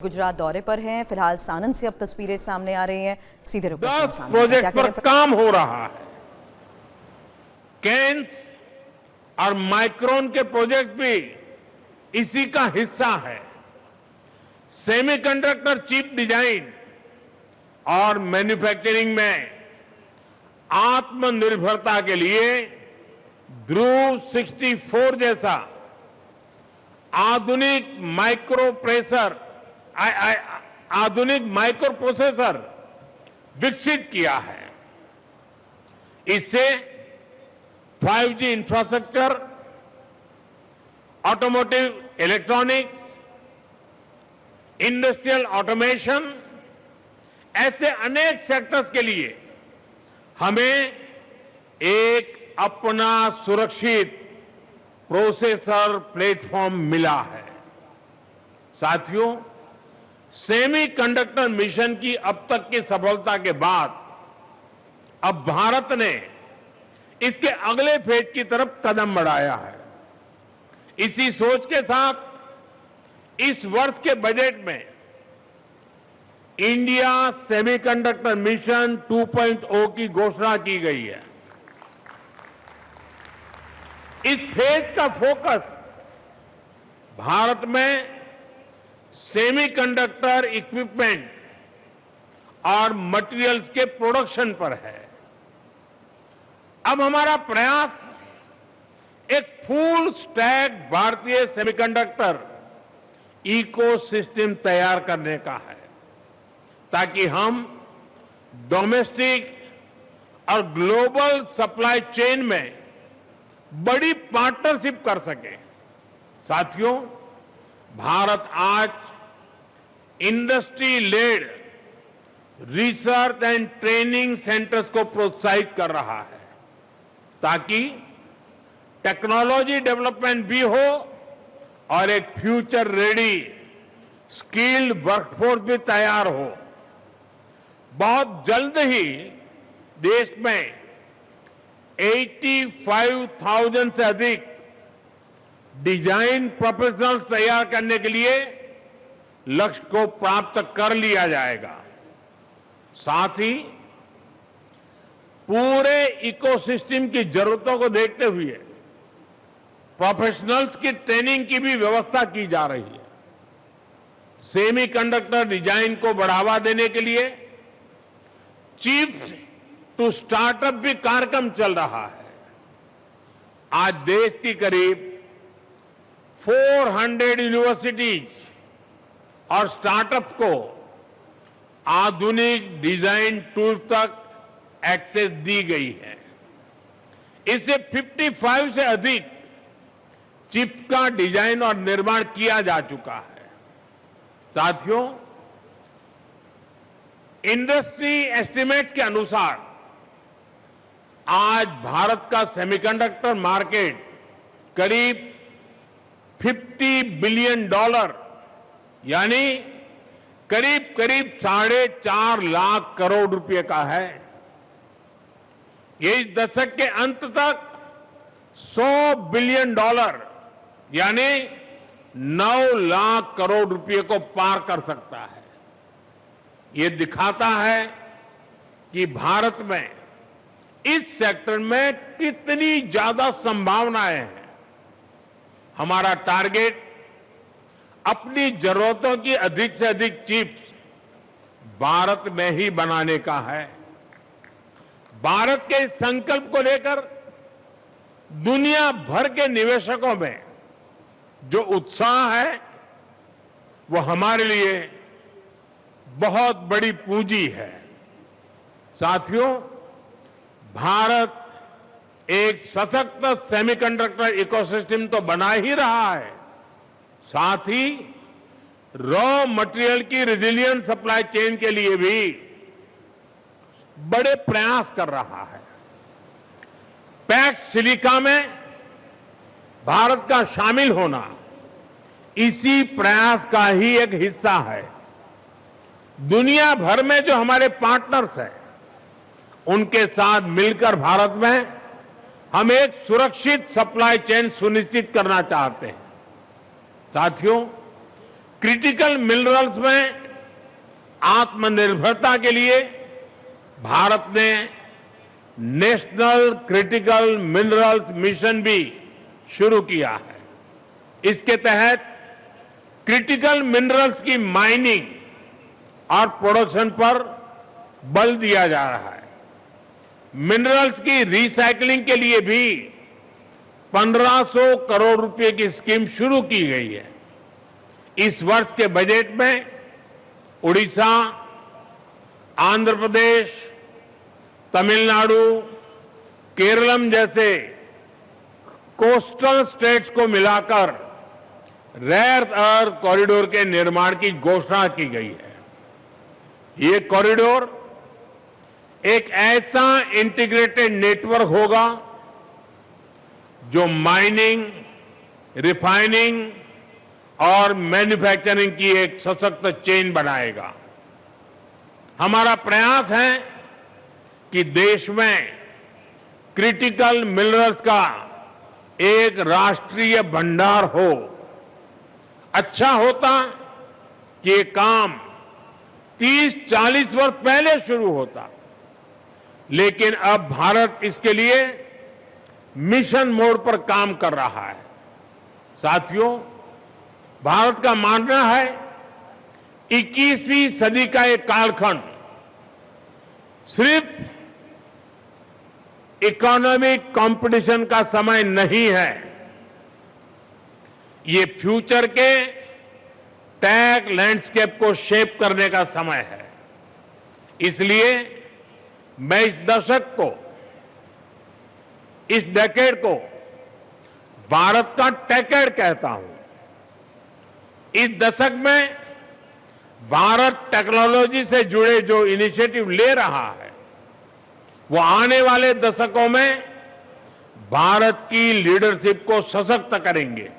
गुजरात दौरे पर हैं। फिलहाल सानंद से अब तस्वीरें सामने आ रही हैं। सीधे 10 प्रोजेक्ट पर काम हो रहा है। केन्स और माइक्रोन के प्रोजेक्ट भी इसी का हिस्सा है। सेमीकंडक्टर चिप डिजाइन और मैन्युफैक्चरिंग में आत्मनिर्भरता के लिए ध्रुव 64 जैसा आधुनिक माइक्रो प्रोसेसर विकसित किया है। इससे 5G infrastructure, automotive electronics, industrial automation ऐसे अनेक सेक्टर्स के लिए हमें एक अपना सुरक्षित प्रोसेसर प्लेटफॉर्म मिला है। साथियों, सेमीकंडक्टर मिशन की अब तक की सफलता के बाद अब भारत ने इसके अगले फेज की तरफ कदम बढ़ाया है। इसी सोच के साथ इस वर्ष के बजट में इंडिया सेमीकंडक्टर मिशन 2.0 की घोषणा की गई है। इस फेज का फोकस भारत में सेमीकंडक्टर इक्विपमेंट और मटेरियल्स के प्रोडक्शन पर है। अब हमारा प्रयास एक फुल स्टैक भारतीय सेमीकंडक्टर इकोसिस्टम तैयार करने का है, ताकि हम डोमेस्टिक और ग्लोबल सप्लाई चेन में बड़ी पार्टनरशिप कर सके। साथियों, भारत आज industry led research and training centres को प्रोत्साहित कर रहा है, ताकि टेक्नोलॉजी डेवलपमेंट भी हो और एक फ्यूचर रेडी स्किल्ड वर्कफोर्स भी तैयार हो। बहुत जल्द ही देश में 85,000 से अधिक डिजाइन प्रोफेशनल्स तैयार करने के लिए लक्ष्य को प्राप्त कर लिया जाएगा। साथ ही पूरे इकोसिस्टम की जरूरतों को देखते हुए प्रोफेशनल्स की ट्रेनिंग की भी व्यवस्था की जा रही है। सेमीकंडक्टर डिजाइन को बढ़ावा देने के लिए चिप्स टू स्टार्टअप भी कार्यक्रम चल रहा है। आज देश की करीब 400 यूनिवर्सिटीज और स्टार्टअप्स को आधुनिक डिजाइन टूल तक एक्सेस दी गई है। इससे 55 से अधिक चिप्स का डिजाइन और निर्माण किया जा चुका है। साथियों, इंडस्ट्री एस्टिमेट्स के अनुसार आज भारत का सेमीकंडक्टर मार्केट करीब $50 बिलियन यानी करीब 4.5 लाख करोड़ रुपए का है। ये इस दशक के अंत तक $100 बिलियन यानी 9 लाख करोड़ रुपए को पार कर सकता है। ये दिखाता है कि भारत में इस सेक्टर में कितनी ज्यादा संभावनाएं हैं। हमारा टारगेट अपनी जरूरतों की अधिक से अधिक चिप्स भारत में ही बनाने का है। भारत के इस संकल्प को लेकर दुनिया भर के निवेशकों में जो उत्साह है, वो हमारे लिए बहुत बड़ी पूंजी है। साथियों, भारत एक सशक्त सेमीकंडक्टर इकोसिस्टम तो बना ही रहा है, साथ ही रॉ मटेरियल की रेजिलिएंट सप्लाई चेन के लिए भी बड़े प्रयास कर रहा है। पैक्स सिलिका में भारत का शामिल होना इसी प्रयास का ही एक हिस्सा है। दुनिया भर में जो हमारे पार्टनर्स हैं, उनके साथ मिलकर भारत में हम एक सुरक्षित सप्लाई चेन सुनिश्चित करना चाहते हैं। साथियों, क्रिटिकल मिनरल्स में आत्मनिर्भरता के लिए भारत ने नेशनल क्रिटिकल मिनरल्स मिशन भी शुरू किया है। इसके तहत क्रिटिकल मिनरल्स की माइनिंग और प्रोडक्शन पर बल दिया जा रहा है। मिनरल्स की रिसाइकलिंग के लिए भी 1500 करोड़ रुपए की स्कीम शुरू की गई है। इस वर्ष के बजट में उड़ीसा, आंध्र प्रदेश, तमिलनाडु, केरलम जैसे कोस्टल स्टेट्स को मिलाकर रेयर अर्थ कॉरिडोर के निर्माण की घोषणा की गई है। ये कॉरिडोर एक ऐसा इंटीग्रेटेड नेटवर्क होगा जो माइनिंग, रिफाइनिंग और मैन्युफैक्चरिंग की एक सशक्त चेन बनाएगा। हमारा प्रयास है कि देश में क्रिटिकल मिनरल्स का एक राष्ट्रीय भंडार हो। अच्छा होता कि ये काम 30-40 वर्ष पहले शुरू होता, लेकिन अब भारत इसके लिए मिशन मोड पर काम कर रहा है। साथियों, भारत का मानना है 21वीं सदी का एक कालखंड सिर्फ इकोनॉमिक कंपटीशन का समय नहीं है, ये फ्यूचर के टेक लैंडस्केप को शेप करने का समय है। इसलिए मैं इस दशक को, इस डेकेड को भारत का टेकेड कहता हूं। इस दशक में भारत टेक्नोलॉजी से जुड़े जो इनिशिएटिव ले रहा है, वो आने वाले दशकों में भारत की लीडरशिप को सशक्त करेंगे।